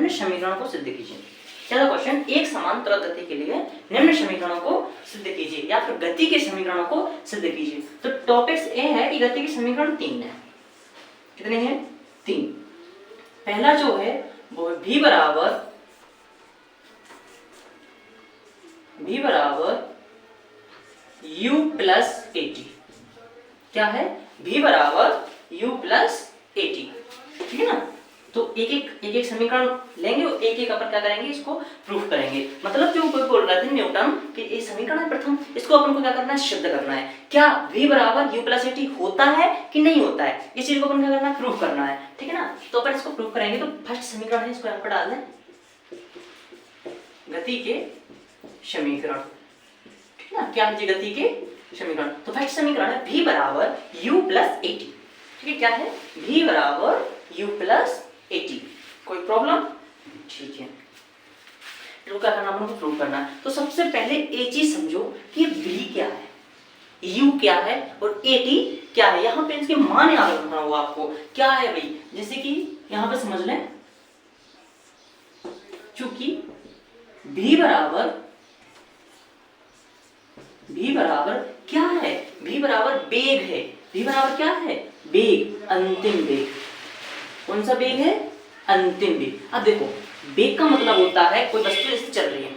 निम्न समीकरण को सिद्ध कीजिए। चलो क्वेश्चन, एक समान त्वरण गति के लिए निम्न समीकरणों को सिद्ध कीजिए या फिर गति के समीकरणों को सिद्ध कीजिए। तो टॉपिक्स ए है कि गति के समीकरण 3 है। कितने हैं? 3। पहला जो है वो v बराबर u प्लस at। क्या है? v बराबर u प्लस at, ठीक है ना। तो एक एक समीकरण लेंगे और एक अपन क्या करेंगे, इसको प्रूफ करेंगे। मतलब जो कोई बोल रहा था न्यूटन कि ये समीकरण है प्रथम, इसको अपन को क्या करना है, सिद्ध करना है। क्या v बराबर u प्लस at होता है कि नहीं होता है, इस चीज को अपन क्या करना है, प्रूफ करना है, ठीक है ना। तो अपन इसको प्रूफ करेंगे। तो फर्स्ट समीकरण है, इसको यहाँ पर डाल दें, गति के समीकरण, ठीक है ना। क्या है गति के समीकरण? तो फर्स्ट समीकरण है v बराबर u प्लस at, ठीक है। क्या है? v बराबर u प्लस at। कोई प्रॉब्लम? ठीक है, तो क्या करना, अपन को प्रूव करना है। तो सबसे पहले एक चीज समझो कि v क्या है, u क्या है और at क्या है। यहाँ पे इसके मान याद रखना होगा आपको। क्या है भाई, जैसे कि यहाँ पे समझ लें, चूंकि v बराबर क्या है, v बराबर वेग है। v बराबर क्या है? वेग, अंतिम वेग। कौन सा वेग है? अंतिम वेग। अब देखो, वेग का मतलब होता है कोई वस्तु जैसे चल रही है,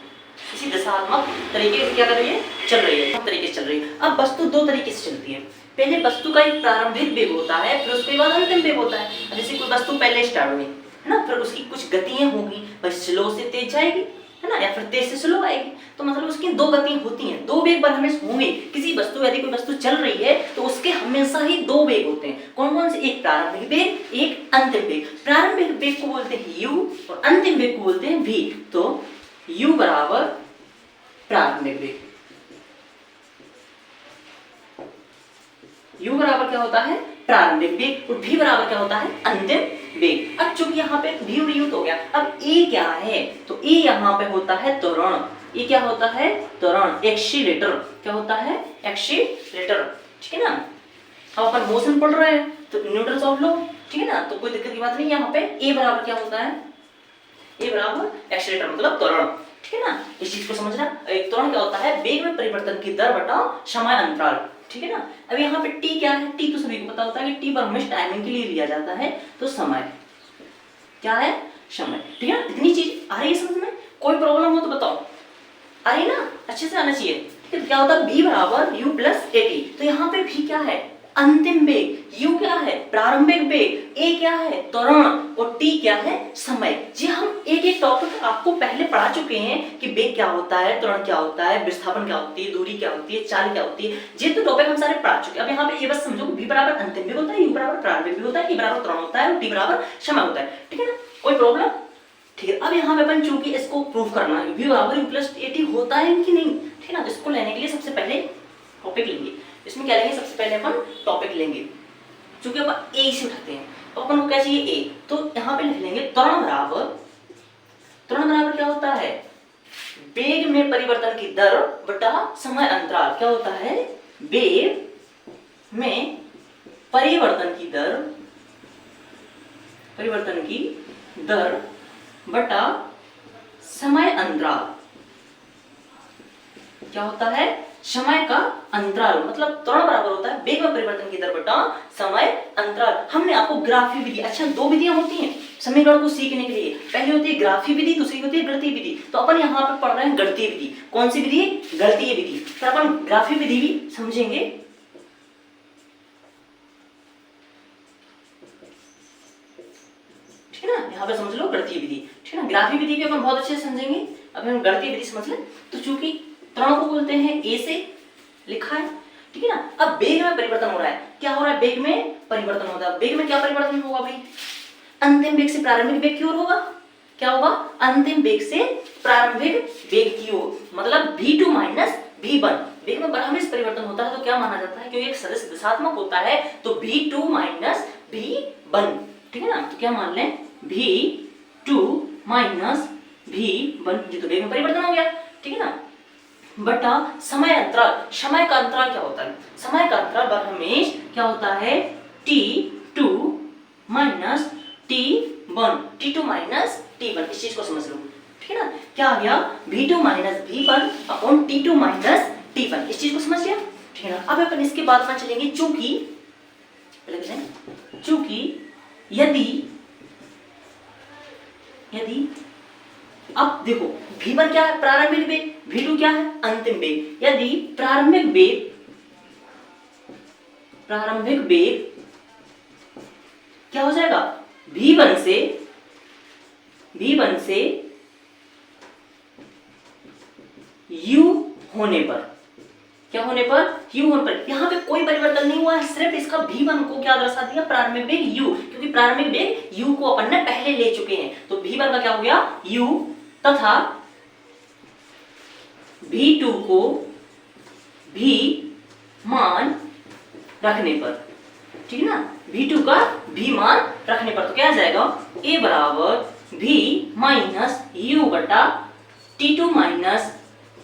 किसी दिशात्मक तरीके से क्या कर रही है, चल रही है, सब तरीके से चल रही है। अब वस्तु दो तरीके से चलती है। पहले वस्तु का एक प्रारंभिक वेग होता है, फिर उसके बाद अंतिम वेग होता है। जैसे कोई वस्तु पहले स्टार्ट हुई है ना, फिर उसकी कुछ गतियां होगी, बस स्लो से तेज जाएगी, है ना, या फिर तेज से स्लो आएगी। तो मतलब उसकी दो गति होती हैं, दो वेग पर हमेशा होंगे। किसी वस्तु, यदि कोई वस्तु चल रही है तो उसके हमेशा ही दो वेग होते हैं। कौन कौन से? एक प्रारंभिक वेग, एक अंतिम वेग। प्रारंभिक वेग को बोलते हैं u और अंतिम वेग को बोलते हैं v। तो u बराबर प्रारंभिक वेग, u बराबर क्या होता है? प्रारंभिक वेग, और v बराबर क्या होता है? अंतिम वेग। अब चूंकि यहाँ पे v और u तो हो गया, अब a क्या है? तो a यहाँ पे होता है त्वरण। ये क्या होता है? त्वरण, एक्सीलेटर। क्या होता है? एक्सीलेटर, ठीक है ना। अब अपन मोशन पढ़ रहे हैं तो न्यूटन ऑफ लॉ, ठीक है ना, तो कोई दिक्कत की बात नहीं। यहाँ पे a बराबर क्या होता है? a बराबर एक्सीलेटर मतलब त्वरण, ठीक है ना। इस चीज को समझना। एक त्वरण क्या होता है? वेग में परिवर्तन की दर बटा समय अंतराल, ठीक है ना। अब यहाँ पे t क्या है? t तो सभी को पता होता है कि t पर हमेशा टाइमिंग के लिए लिया जाता है, तो समय क्या है? समय, ठीक है। इतनी चीज आ रही है समझ में? कोई प्रॉब्लम हो तो बताओ, आ रही ना, अच्छे से आना चाहिए, ठीक है। क्या होता है? v बराबर u प्लस at। तो यहाँ पे v क्या है? अंतिम वेग, u क्या है? प्रारंभिक वेग, a क्या है? त्वरण, और t क्या है? समय। जी हम एक एक टॉपिक आपको पहले पढ़ा चुके हैं कि वेग क्या होता है, त्वरण क्या होता है, विस्थापन क्या होती है, दूरी क्या होती है, चाल क्या होती है। ये तो टॉपिक हम सारे पढ़ा चुके हैं। अब यहाँ पे ये बस समझो v बराबर अंतिम वेग होता है, u बराबर प्रारंभिक वेग होता है, a बराबर त्वरण होता है और t बराबर समय होता है, ठीक है ना। कोई प्रॉब्लम? ठीक है। अब यहाँ पे अपन चूंकि इसको प्रूव करना है, v बराबर u प्लस at होता है कि नहीं, ठीक है ना। इसको लेने के लिए सबसे पहले टॉपिक लेंगे। इसमें क्या लेंगे? सबसे पहले अपन टॉपिक लेंगे, चूंकि अपन a से उठाते हैं तो अपन को क्या चाहिए? a। तो यहाँ पे लिख लेंगे त्वरण बराबर क्या होता है? वेग में परिवर्तन की दर बटा समय अंतराल। क्या होता है? वेग में परिवर्तन की दर बटा समय अंतराल। क्या होता है? समय का अंतराल। मतलब त्वरण बराबर होता है वेग में परिवर्तन की दर बटा समय अंतराल। हमने आपको ग्राफी विधि, अच्छा दो विधियां होती हैं समीकरण को सीखने के लिए, पहली होती है ग्राफी विधि, दूसरी होती है गणितीय विधि। तो अपन यहाँ पे पढ़ रहे हैं गणितीय विधि। कौन सी विधि? गणितीय विधि। फिर अपन ग्राफी विधि भी समझेंगे, ठीक है ना। यहाँ पे समझ लो गणितीय विधि, ठीक है ना। ग्राफी विधि भी अपन बहुत अच्छे से समझेंगे। अब हम गणितीय विधि समझ लें। तो चूंकि त्वरण को बोलते हैं a से लिखा है, ठीक है ना। अब वेग में परिवर्तन हो रहा है। क्या हो रहा है? वेग में परिवर्तन होता है। वेग में क्या परिवर्तन होगा भाई? अंतिम वेग से प्रारंभिक वेग की ओर होगा। क्या होगा? अंतिम वेग से प्रारंभिक वेग की ओर, मतलब v2 माइनस v1। वेग में हमेशा परिवर्तन होता है तो क्या माना जाता है? क्योंकि एक सदिश दिशात्मक होता है तो v2 माइनस v1, ठीक है ना। तो क्या मान लें? v2 माइनस v1, ये तो वेग में परिवर्तन हो गया, ठीक है ना, बटा समय अंतराल। समय का अंतराल क्या होता है? समय का अंतराल बराबर हमेशा क्या होता है? t2 minus t1 one, T2 minus T1, इस चीज को समझ लो, ठीक है ना। क्या आ गया, V2 minus V1 upon T2 minus T1, इस चीज को समझ लिया, ठीक है ना। अब अपन इसके बाद में चलेंगे, चूंकि यदि अब देखो V1 क्या है, प्रारंभिक वेग, V2 क्या है, अंतिम वेग। यदि प्रारंभिक वेग क्या हो जाएगा, V1 से U होने पर, क्या होने पर, U होने पर, यहाँ पे कोई परिवर्तन नहीं हुआ है, सिर्फ इसका V1 को क्या दर्शा दिया, प्रारंभिक वेग U, क्योंकि प्रारंभिक वेग U को अपन ने पहले ले चुके हैं, तो V1 का क्या हो गया U, तथा V2 को V मान रखने पर, ठीक है ना, V2 का V मान रखने पर, तो क्या आ जाएगा, A बराबर V माइनस U बटा T2 माइनस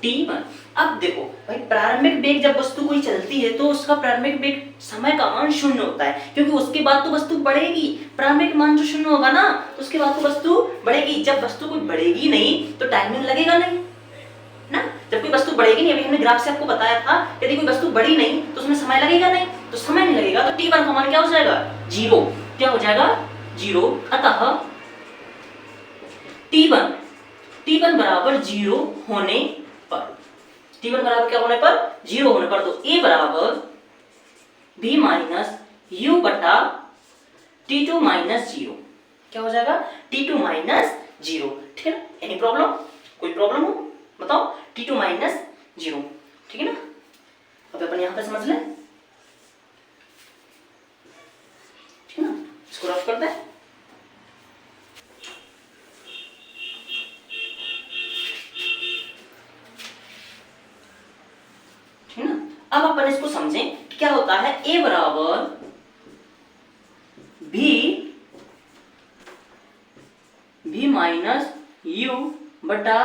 T1। अब देखो भाई, प्रारंभिक वेग जब वस्तु कोई चलती है तो उसका प्रारंभिक वेग समय का मान शून्य होता है, क्योंकि उसके बाद तो वस्तु बढ़ेगी, प्रारंभिक मान जो शून्य होगा ना, तो उसके बाद तो वस्तु बढ़ेगी। जब वस्तु कोई बढ़ेगी नहीं तो टाइमिंग लगेगा नहीं ना, जब कोई वस्तु बढ़ेगी नहीं, अभी हमने ग्राफ से आपको बताया था, यदि कोई वस्तु बढ़ी नहीं तो उसमें समय लगेगा नहीं, तो समय नहीं लगेगा तो T1 का मान क्या हो जाएगा, जीरो, क्या हो जाएगा, जीरो। अतः T1 बराबर जीरो होने पर, T1 बराबर क्या होने पर, जीरो होने पर, तो A बराबर V माइनस U बटा T2 माइनस जीरो, क्या हो जाएगा, T2 माइनस जीरो, ठीक है ना। एनी प्रॉब्लम, कोई प्रॉब्लम हो बताओ, T2 माइनस जीरो, ठीक है ना। अब अपन यहां पे समझ लें, ठीक है ना, इसको रफ करते हैं। ठीक है ना, अब अपन इसको समझें कि क्या होता है, A बराबर V माइनस U बटा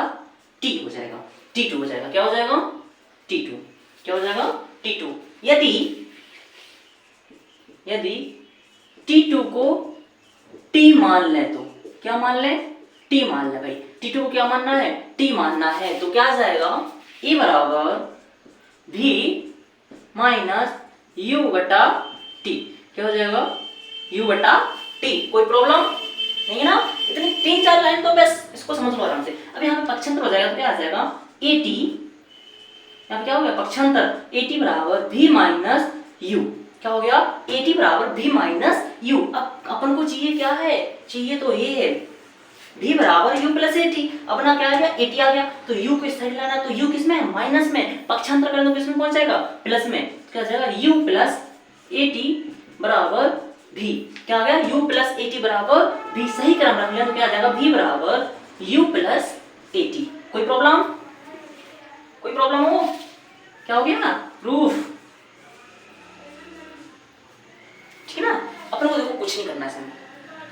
T हो जाएगा, T2 हो जाएगा, क्या हो जाएगा, T2, क्या हो जाएगा, T2। यदि T2 को T मान ले तो क्या मान ले, T मान ले भाई, T2 को क्या मानना है, T मानना है, तो क्या आ जाएगा, E बराबर V माइनस U बटा T, क्या हो जाएगा, U बटा T। कोई प्रॉब्लम नहीं है ना, इतनी 3-4 लाइन तो बस इसको समझ लो आराम से। अब यहाँ पे पक्षांतर हो जाएगा, तो क्या आ जाएगा, AT, यहाँ पे क्या हो गया, पक्षांतर, AT बराबर V माइनस U, क्या हो गया, AT बराबर V माइनस U। अब अपन को चाहिए क्या है, चाहिए तो ये है V बराबर U प्लस AT, अपना क्या आ गया, AT आ गया, तो U को इस साइड लाना, तो U किस में है, माइनस में, पक्षांतर करें तो किस में पहुंच जाएगा, प्लस में, क्या आ जाएगा, U प्लस AT बराबर V, क्या आ गया, U प्लस AT बराबर V, सही क्रम रख लिया तो क्या आ जाएगा, V बराबर U प्लस AT। कोई प्रॉब्लम, कोई प्रॉब्लम हो, क्या हो गया, प्रूफ, ठीक है ना। अपन को देखो कुछ नहीं करना है,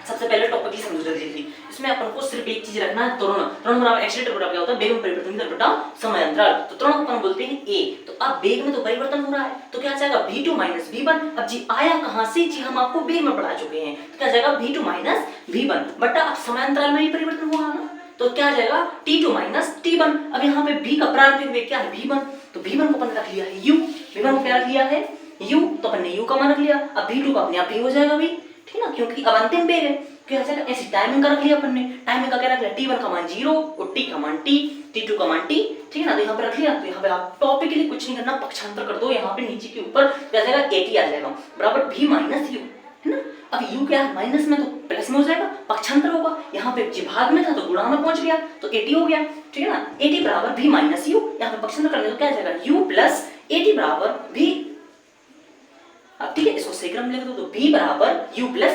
सबसे पहले टॉपिक ही समझ लीजिए, इसमें अपन को सिर्फ एक चीज रखना है, त्वरण बराबर एक्सीलरेटर बराबर क्या होता है, वेग में परिवर्तन की दर बटा समय अंतराल, तो त्वरण को अपन बोलते हैं A। तो अब वेग में तो परिवर्तन हो रहा है, तो क्या जाएगा, V2 माइनस V1। अब जी आया कहां से, जी हम आपको वेग में पढ़ा चुके हैं, तो क्या जाएगा, V2 माइनस V1 बटा, अब समय अंतराल में ही परिवर्तन हुआ ना, तो क्या आ जाएगा, T2 माइनस T1। अब यहाँ पे V का प्रारंभिक वेग क्या है, V1, तो V1 को अपन रख लिया है U, V1 को क्या रख लिया है, U, तो अपन ने U का मान रख लिया, अब V2 का अपने आप V हो जाएगा भी, ठीक है ना, क्योंकि अब अंतिम वेग है, क्या हो जाएगा, ऐसी टाइमिंग का रख लिया अपन ने, टाइमिंग का क्या रख लिया, T1 का मान 0 और T का मान T, T2 का मान T, ठीक है ना, तो यहाँ पे रख लिया। तो यहाँ पे आप टॉपिक के लिए कुछ नहीं करना, पक्षांतर कर दो, यहाँ पे नीचे के ऊपर क्या जाएगा, AT आ जाएगा बराबर V माइनस U, है ना। अब U क्या है, माइनस में तो प्लस में हो जाएगा, पक्षांतर होगा, यहाँ पे भाग में था तो गुणा में पहुंच गया, तो AT हो गया, ठीक है ना, AT बराबर V माइनस U, यहाँ पे पक्षांतर करने तो क्या आ जाएगा, U प्लस AT बराबर V। अब ठीक है, इसको सही क्रम लिख दो, तो V बराबर U प्लस